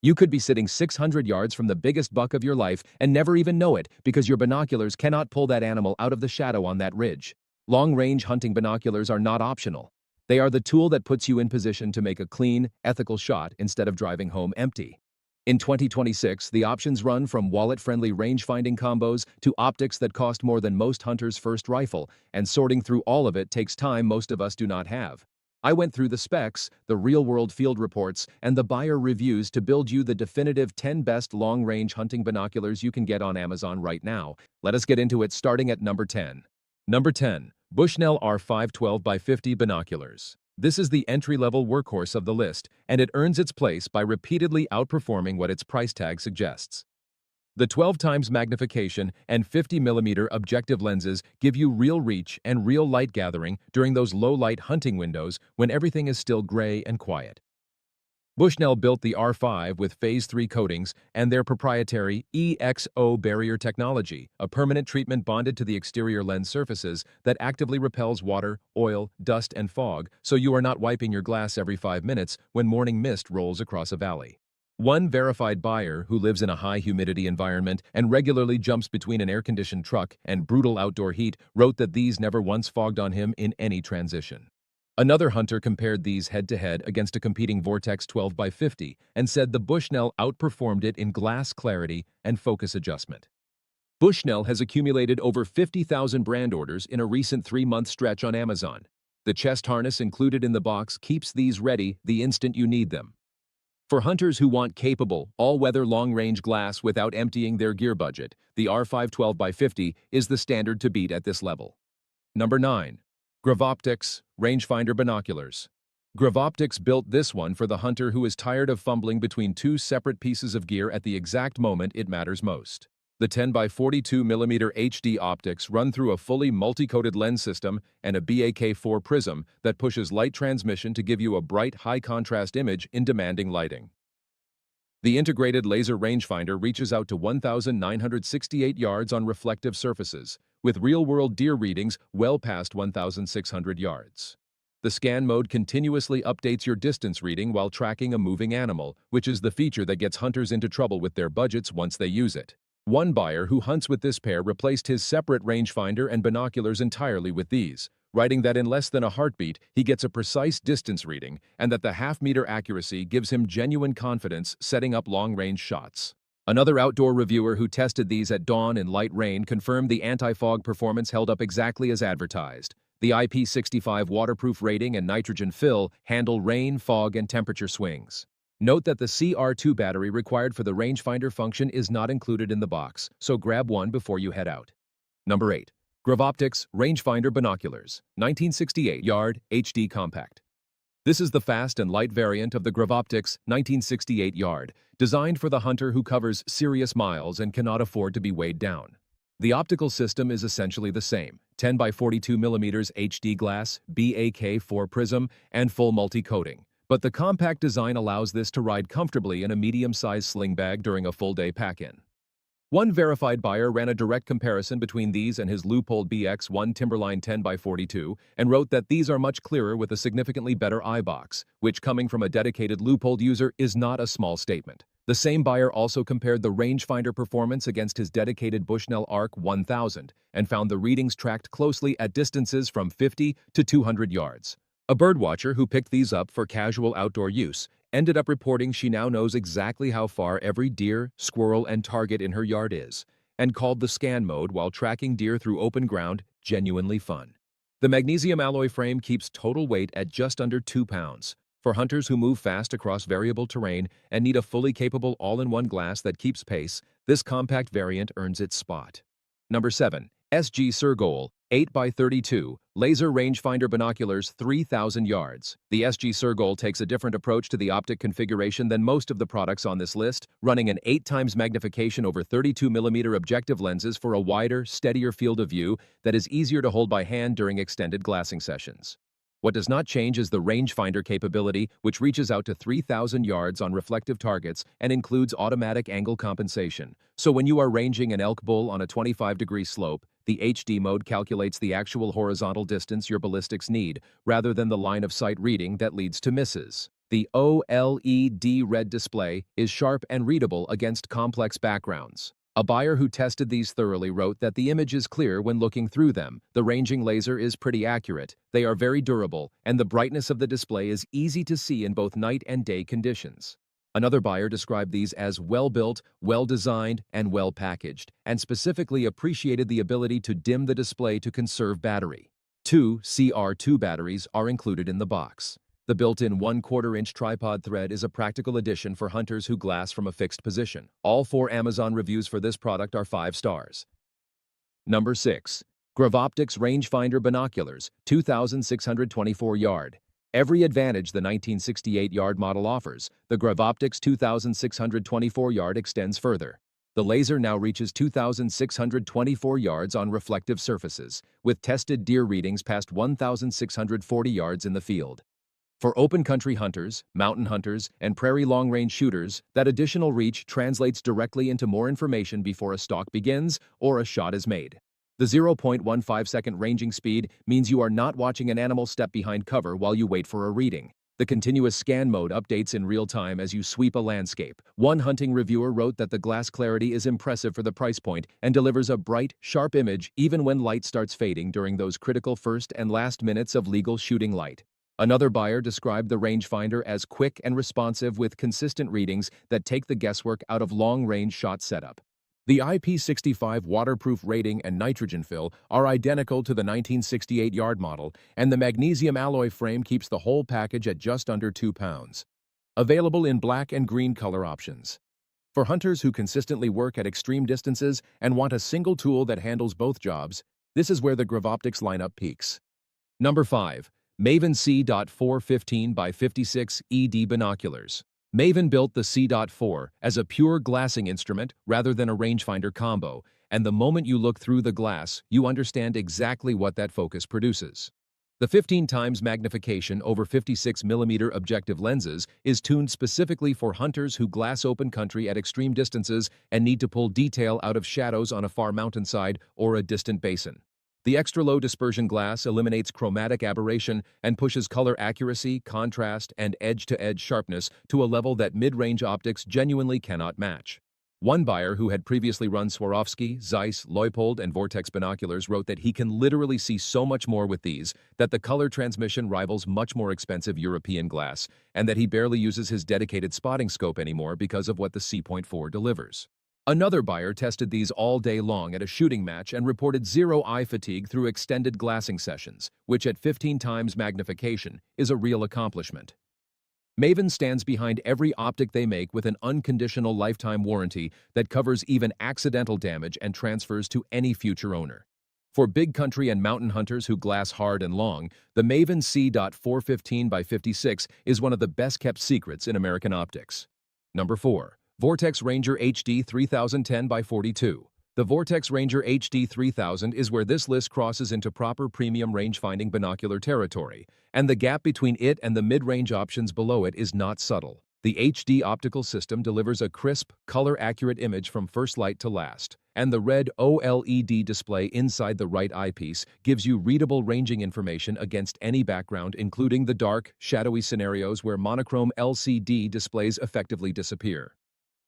You could be sitting 600 yards from the biggest buck of your life and never even know it because your binoculars cannot pull that animal out of the shadow on that ridge. Long-range hunting binoculars are not optional. They are the tool that puts you in position to make a clean, ethical shot instead of driving home empty. In 2026, the options run from wallet-friendly range-finding combos to optics that cost more than most hunters' first rifle, and sorting through all of it takes time most of us do not have. I went through the specs, the real-world field reports, and the buyer reviews to build you the definitive 10 best long-range hunting binoculars you can get on Amazon right now. Let us get into it, starting at number 10. Number 10. Bushnell R512x50 Binoculars. This is the entry-level workhorse of the list, and it earns its place by repeatedly outperforming what its price tag suggests. The 12 times magnification and 50mm objective lenses give you real reach and real light gathering during those low-light hunting windows when everything is still gray and quiet. Bushnell built the R5 with Phase 3 coatings and their proprietary EXO barrier technology, a permanent treatment bonded to the exterior lens surfaces that actively repels water, oil, dust, and fog, so you are not wiping your glass every 5 minutes when morning mist rolls across a valley. One verified buyer who lives in a high-humidity environment and regularly jumps between an air-conditioned truck and brutal outdoor heat wrote that these never once fogged on him in any transition. Another hunter compared these head-to-head against a competing Vortex 12x50 and said the Bushnell outperformed it in glass clarity and focus adjustment. Bushnell has accumulated over 50,000 brand orders in a recent 3-month stretch on Amazon. The chest harness included in the box keeps these ready the instant you need them. For hunters who want capable, all-weather long-range glass without emptying their gear budget, the R5 12x50 is the standard to beat at this level. Number 9. Gravoptics Rangefinder Binoculars. Gravoptics built this one for the hunter who is tired of fumbling between two separate pieces of gear at the exact moment it matters most. The 10x42mm HD optics run through a fully multi-coated lens system and a BAK4 prism that pushes light transmission to give you a bright, high-contrast image in demanding lighting. The integrated laser rangefinder reaches out to 1,968 yards on reflective surfaces, with real-world deer readings well past 1,600 yards. The scan mode continuously updates your distance reading while tracking a moving animal, which is the feature that gets hunters into trouble with their budgets once they use it. One buyer who hunts with this pair replaced his separate rangefinder and binoculars entirely with these, writing that in less than a heartbeat, he gets a precise distance reading and that the half-meter accuracy gives him genuine confidence setting up long-range shots. Another outdoor reviewer who tested these at dawn in light rain confirmed the anti-fog performance held up exactly as advertised. The IP65 waterproof rating and nitrogen fill handle rain, fog, and temperature swings. Note that the CR2 battery required for the rangefinder function is not included in the box, so grab one before you head out. Number 8. Gravoptics Rangefinder Binoculars, 1968 Yard HD Compact. This is the fast and light variant of the Gravoptics 1968 Yard, designed for the hunter who covers serious miles and cannot afford to be weighed down. The optical system is essentially the same, 10x42mm HD glass, BAK4 prism, and full multi-coating. But the compact design allows this to ride comfortably in a medium-sized sling bag during a full-day pack-in. One verified buyer ran a direct comparison between these and his Leupold BX1 Timberline 10x42 and wrote that these are much clearer with a significantly better eye box, which coming from a dedicated Leupold user is not a small statement. The same buyer also compared the rangefinder performance against his dedicated Bushnell ARC 1000 and found the readings tracked closely at distances from 50 to 200 yards. A birdwatcher who picked these up for casual outdoor use ended up reporting she now knows exactly how far every deer, squirrel, and target in her yard is, and called the scan mode while tracking deer through open ground genuinely fun. The magnesium alloy frame keeps total weight at just under 2 pounds. For hunters who move fast across variable terrain and need a fully capable all-in-one glass that keeps pace, this compact variant earns its spot. Number 7. SG Surgol 8x32 Laser Rangefinder Binoculars 3,000 yards. The SG Surgol takes a different approach to the optic configuration than most of the products on this list, running an 8 times magnification over 32mm objective lenses for a wider, steadier field of view that is easier to hold by hand during extended glassing sessions. What does not change is the rangefinder capability, which reaches out to 3,000 yards on reflective targets and includes automatic angle compensation. So when you are ranging an elk bull on a 25-degree slope, the HD mode calculates the actual horizontal distance your ballistics need, rather than the line-of-sight reading that leads to misses. The OLED red display is sharp and readable against complex backgrounds. A buyer who tested these thoroughly wrote that the image is clear when looking through them, the ranging laser is pretty accurate, they are very durable, and the brightness of the display is easy to see in both night and day conditions. Another buyer described these as well-built, well-designed, and well-packaged, and specifically appreciated the ability to dim the display to conserve battery. Two CR2 batteries are included in the box. The built-in 1/4-inch tripod thread is a practical addition for hunters who glass from a fixed position. All 4 Amazon reviews for this product are 5 stars. Number 6. Gravoptics Rangefinder Binoculars, 2,624 yard. Every advantage the 1968 yard model offers, the Gravoptics 2,624 yard extends further. The laser now reaches 2,624 yards on reflective surfaces, with tested deer readings past 1,640 yards in the field. For open country hunters, mountain hunters, and prairie long-range shooters, that additional reach translates directly into more information before a stalk begins or a shot is made. The 0.15-second ranging speed means you are not watching an animal step behind cover while you wait for a reading. The continuous scan mode updates in real time as you sweep a landscape. One hunting reviewer wrote that the glass clarity is impressive for the price point and delivers a bright, sharp image even when light starts fading during those critical first and last minutes of legal shooting light. Another buyer described the rangefinder as quick and responsive with consistent readings that take the guesswork out of long-range shot setup. The IP65 waterproof rating and nitrogen fill are identical to the 1968 yard model, and the magnesium alloy frame keeps the whole package at just under 2 pounds. Available in black and green color options. For hunters who consistently work at extreme distances and want a single tool that handles both jobs, this is where the Gravoptics lineup peaks. Number 5. Maven C.415 by 56 ED Binoculars. Maven built the C.4 as a pure glassing instrument rather than a rangefinder combo, and the moment you look through the glass, you understand exactly what that focus produces. The 15 times magnification over 56mm objective lenses is tuned specifically for hunters who glass open country at extreme distances and need to pull detail out of shadows on a far mountainside or a distant basin. The extra-low dispersion glass eliminates chromatic aberration and pushes color accuracy, contrast, and edge-to-edge sharpness to a level that mid-range optics genuinely cannot match. One buyer who had previously run Swarovski, Zeiss, Leupold, and Vortex binoculars wrote that he can literally see so much more with these, that the color transmission rivals much more expensive European glass, and that he barely uses his dedicated spotting scope anymore because of what the C.4 delivers. Another buyer tested these all day long at a shooting match and reported zero eye fatigue through extended glassing sessions, which at 15 times magnification is a real accomplishment. Maven stands behind every optic they make with an unconditional lifetime warranty that covers even accidental damage and transfers to any future owner. For big country and mountain hunters who glass hard and long, the Maven C.415 by 56 is one of the best-kept secrets in American optics. Number 4. Vortex Ranger HD 3010 by 42. The Vortex Ranger HD 3000 is where this list crosses into proper premium range-finding binocular territory, and the gap between it and the mid-range options below it is not subtle. The HD optical system delivers a crisp, color-accurate image from first light to last, and the red OLED display inside the right eyepiece gives you readable ranging information against any background, including the dark, shadowy scenarios where monochrome LCD displays effectively disappear.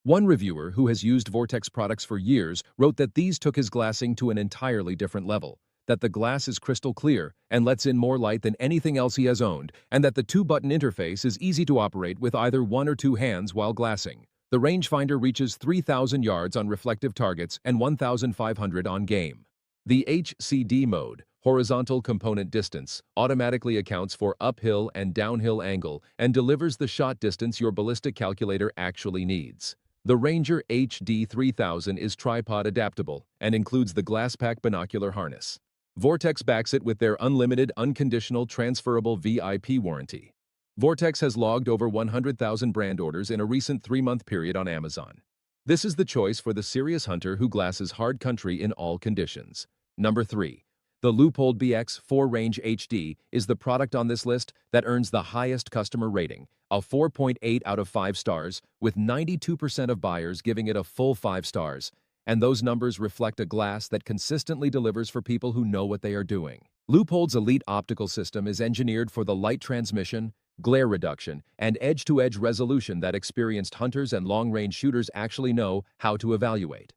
One reviewer who has used Vortex products for years wrote that these took his glassing to an entirely different level, that the glass is crystal clear and lets in more light than anything else he has owned, and that the 2-button interface is easy to operate with either 1 or 2 hands while glassing. The rangefinder reaches 3,000 yards on reflective targets and 1,500 on game. The HCD mode, horizontal component distance, automatically accounts for uphill and downhill angle and delivers the shot distance your ballistic calculator actually needs. The Ranger HD 3000 is tripod adaptable and includes the GlassPack binocular harness. Vortex backs it with their unlimited, unconditional, transferable VIP warranty. Vortex has logged over 100,000 brand orders in a recent 3-month period on Amazon. This is the choice for the serious hunter who glasses hard country in all conditions. Number 3. The Leupold BX4 Range HD is the product on this list that earns the highest customer rating, a 4.8 out of 5 stars, with 92% of buyers giving it a full 5 stars, and those numbers reflect a glass that consistently delivers for people who know what they are doing. Leupold's elite optical system is engineered for the light transmission, glare reduction, and edge-to-edge resolution that experienced hunters and long-range shooters actually know how to evaluate.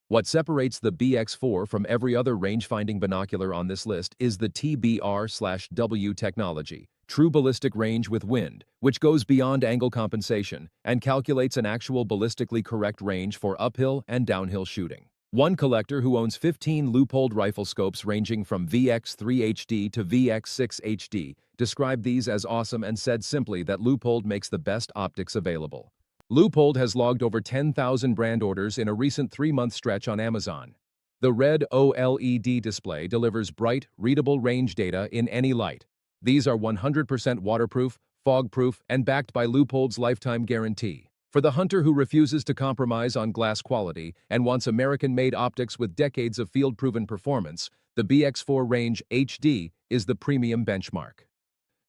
What separates the BX4 from every other range-finding binocular on this list is the TBR/W technology, true ballistic range with wind, which goes beyond angle compensation and calculates an actual ballistically correct range for uphill and downhill shooting. One collector who owns 15 loopholed rifle scopes ranging from VX3 HD to VX6 HD described these as awesome and said simply that Leupold makes the best optics available. Leupold has logged over 10,000 brand orders in a recent 3-month stretch on Amazon. The red OLED display delivers bright, readable range data in any light. These are 100% waterproof, fog-proof, and backed by Leupold's lifetime guarantee. For the hunter who refuses to compromise on glass quality and wants American-made optics with decades of field-proven performance, the BX4 Range HD is the premium benchmark.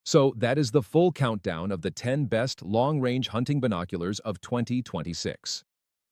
So that is the full countdown of the 10 best long-range hunting binoculars of 2026.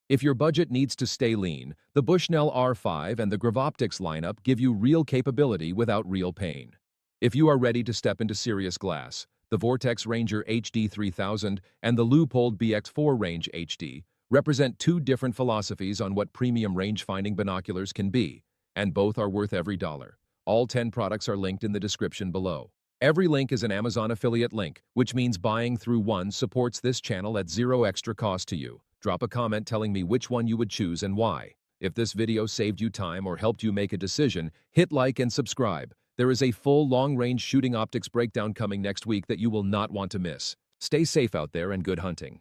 If your budget needs to stay lean, the Bushnell R5 and the Gravoptics lineup give you real capability without real pain. If you are ready to step into serious glass, the Vortex Ranger HD 3000 and the Leupold BX4 Range HD represent two different philosophies on what premium range-finding binoculars can be, and both are worth every dollar. All 10 products are linked in the description below. Every link is an Amazon affiliate link, which means buying through one supports this channel at zero extra cost to you. Drop a comment telling me which one you would choose and why. If this video saved you time or helped you make a decision, hit like and subscribe. There is a full long-range shooting optics breakdown coming next week that you will not want to miss. Stay safe out there and good hunting.